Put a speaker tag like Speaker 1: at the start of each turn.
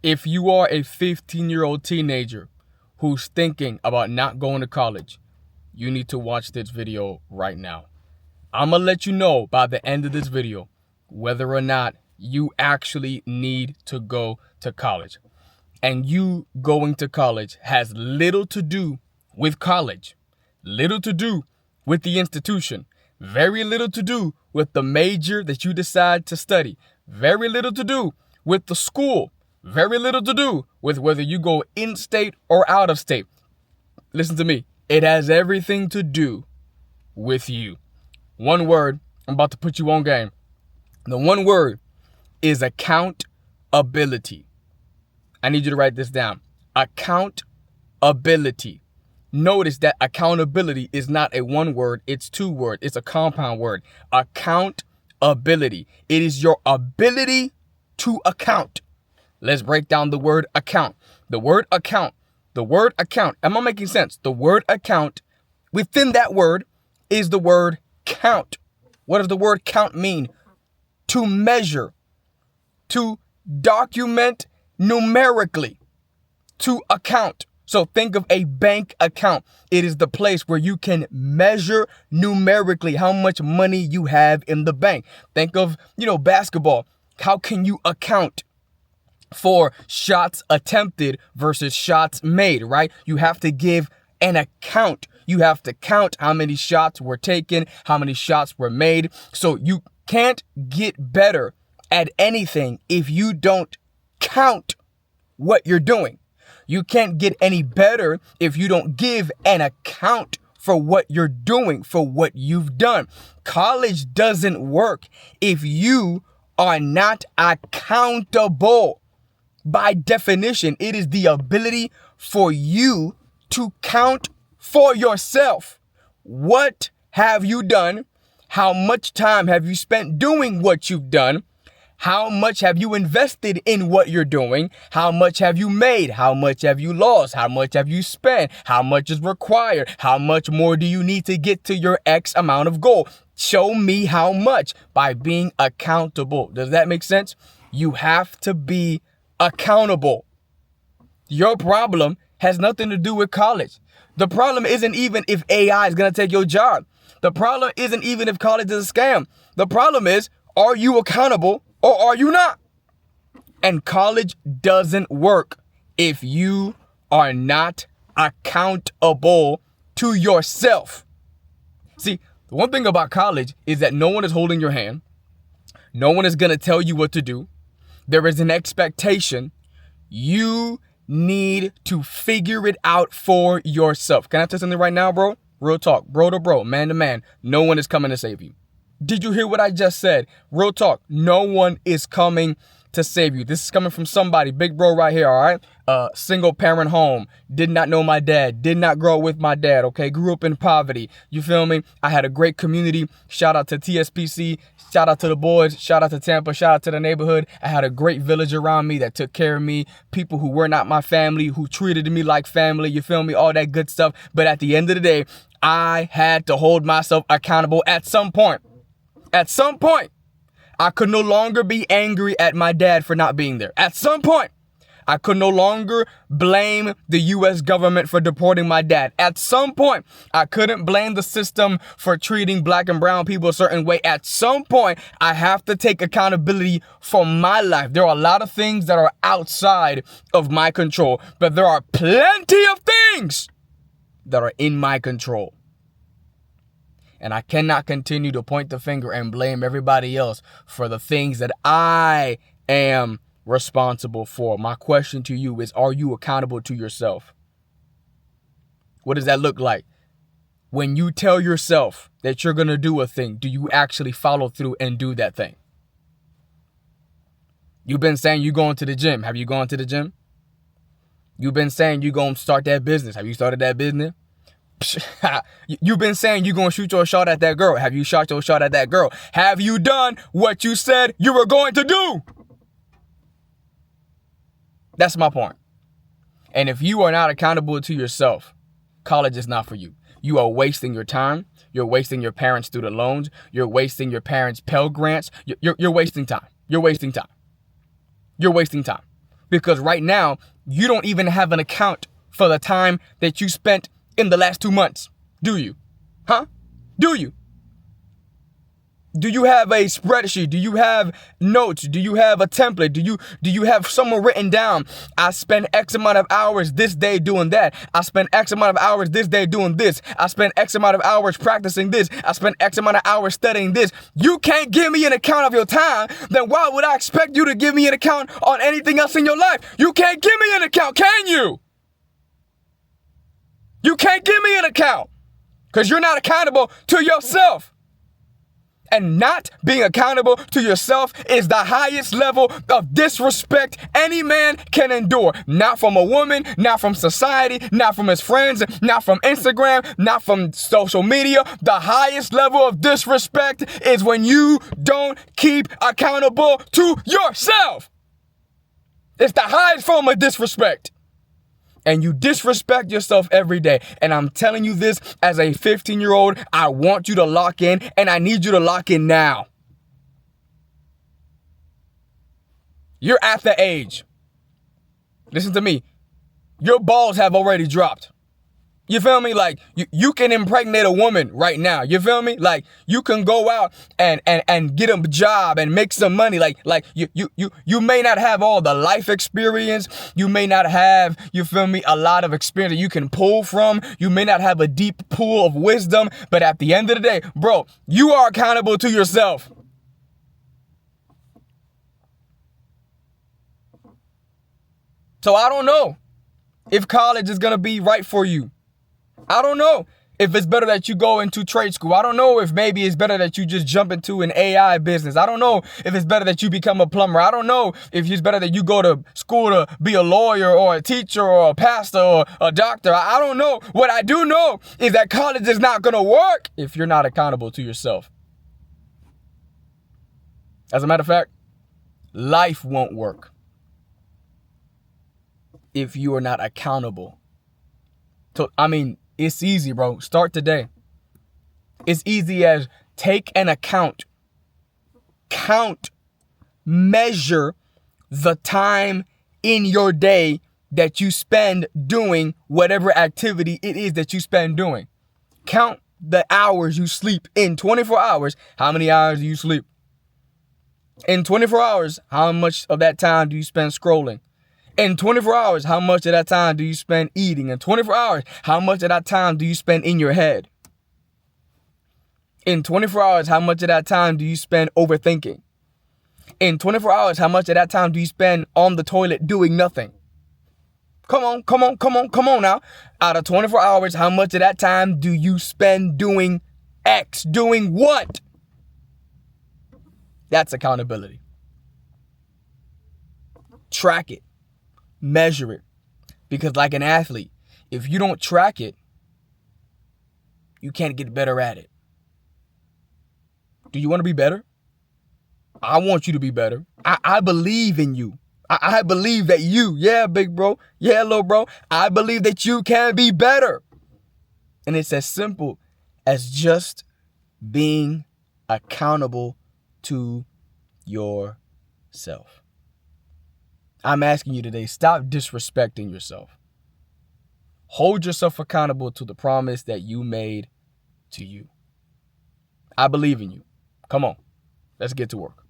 Speaker 1: If you are a 15-year-old teenager who's thinking about not going to college, you need to watch this video right now. I'm going to let you know by the end of this video whether or not you actually need to go to college. And you going to college has little to do with college, little to do with the institution, very little to do with the major that you decide to study, very little to do with the school, very little to do with whether you go in-state or out of state. Listen to me. It has everything to do with you. One word, I'm about to put you on game. The one word is accountability. I need you to write this down. Accountability. Notice that accountability is not a one word, it's two words. It's a compound word. Accountability. It is your ability to account. Let's break down the word account. The word account. Am I making sense? The word account, within that word is the word count. What does the word count mean? To measure, to document numerically, to account. So think of a bank account. It is the place where you can measure numerically how much money you have in the bank. Think of, basketball. How can you account for shots attempted versus shots made, right? You have to give an account. You have to count how many shots were taken, how many shots were made. So you can't get better at anything if you don't count what you're doing. You can't get any better if you don't give an account for what you're doing, for what you've done. College doesn't work if you are not accountable. By definition, it is the ability for you to count for yourself. What have you done? How much time have you spent doing what you've done? How much have you invested in what you're doing? How much have you made? How much have you lost? How much have you spent? How much is required? How much more do you need to get to your X amount of goal? Show me how much by being accountable. Does that make sense? You have to be accountable. Your problem has nothing to do with college. The problem isn't even if AI is going to take your job. The problem isn't even if college is a scam. The problem is, are you accountable or are you not? And college doesn't work if you are not accountable to yourself. See, the one thing about college is that no one is holding your hand. No one is going to tell you what to do. There is an expectation. You need to figure it out for yourself. Can I tell you something right now, bro? Real talk, bro to bro, man to man. No one is coming to save you. Did you hear what I just said? Real talk. No one is coming to save you. This is coming from somebody, big bro right here, all right? Single parent home. Did not know my dad. Did not grow up with my dad, okay? Grew up in poverty. You feel me? I had a great community. Shout out to TSPC. Shout out to the boys. Shout out to Tampa. Shout out to the neighborhood. I had a great village around me that took care of me. People who were not my family, who treated me like family. You feel me? All that good stuff. But at the end of the day, I had to hold myself accountable at some point. At some point, I could no longer be angry at my dad for not being there. At some point, I could no longer blame the U.S. government for deporting my dad. At some point, I couldn't blame the system for treating black and brown people a certain way. At some point, I have to take accountability for my life. There are a lot of things that are outside of my control, but there are plenty of things that are in my control. And I cannot continue to point the finger and blame everybody else for the things that I am responsible for. My question to you is, are you accountable to yourself? What does that look like? When you tell yourself that you're going to do a thing, do you actually follow through and do that thing? You've been saying you're going to the gym. Have you gone to the gym? You've been saying you're going to start that business. Have you started that business? You've been saying you're going to shoot your shot at that girl. Have you shot your shot at that girl? Have you done what you said you were going to do? That's my point. And if you are not accountable to yourself, college is not for you. You are wasting your time. You're wasting your parents' student loans. You're wasting your parents' Pell Grants. You're wasting time. You're wasting time. You're wasting time. Because right now, you don't even have an account for the time that you spent in the last 2 months. Do you? Huh? Do you? Do you have a spreadsheet? Do you have notes? Do you have a template? Do you have somewhere written down, I spend X amount of hours this day doing that. I spend X amount of hours this day doing this. I spend X amount of hours practicing this. I spend X amount of hours studying this. You can't give me an account of your time, then why would I expect you to give me an account on anything else in your life? You can't give me an account, can you? You can't give me an account because you're not accountable to yourself. And not being accountable to yourself is the highest level of disrespect any man can endure. Not from a woman, not from society, not from his friends, not from Instagram, not from social media. The highest level of disrespect is when you don't keep accountable to yourself. It's the highest form of disrespect. And you disrespect yourself every day. And I'm telling you this as a 15-year-old, I want you to lock in, and I need you to lock in now. You're at the age. Listen to me. Your balls have already dropped. You feel me? Like you can impregnate a woman right now. You feel me? Like you can go out and get a job and make some money. Like you may not have all the life experience. You may not have, you feel me, a lot of experience that you can pull from. You may not have a deep pool of wisdom, but at the end of the day, bro, you are accountable to yourself. So I don't know if college is going to be right for you. I don't know if it's better that you go into trade school. I don't know if maybe it's better that you just jump into an AI business. I don't know if it's better that you become a plumber. I don't know if it's better that you go to school to be a lawyer or a teacher or a pastor or a doctor. I don't know. What I do know is that college is not going to work if you're not accountable to yourself. As a matter of fact, life won't work if you are not accountable. So, it's easy, bro. Start today. It's easy as take an account. Count. Measure the time in your day that you spend doing whatever activity it is that you spend doing. Count the hours you sleep. In 24 hours, how many hours do you sleep? In 24 hours, how much of that time do you spend scrolling? In 24 hours, how much of that time do you spend eating? In 24 hours, how much of that time do you spend in your head? In 24 hours, how much of that time do you spend overthinking? In 24 hours, how much of that time do you spend on the toilet doing nothing? Come on now. Out of 24 hours, how much of that time do you spend doing X? Doing what? That's accountability. Track it. Measure it. Because like an athlete, if you don't track it, you can't get better at it. Do you want to be better? I want you to be better. I believe in you. I believe that you, yeah, big bro, yeah, little bro, I believe that you can be better. And it's as simple as just being accountable to yourself. I'm asking you today, stop disrespecting yourself. Hold yourself accountable to the promise that you made to you. I believe in you. Come on, let's get to work.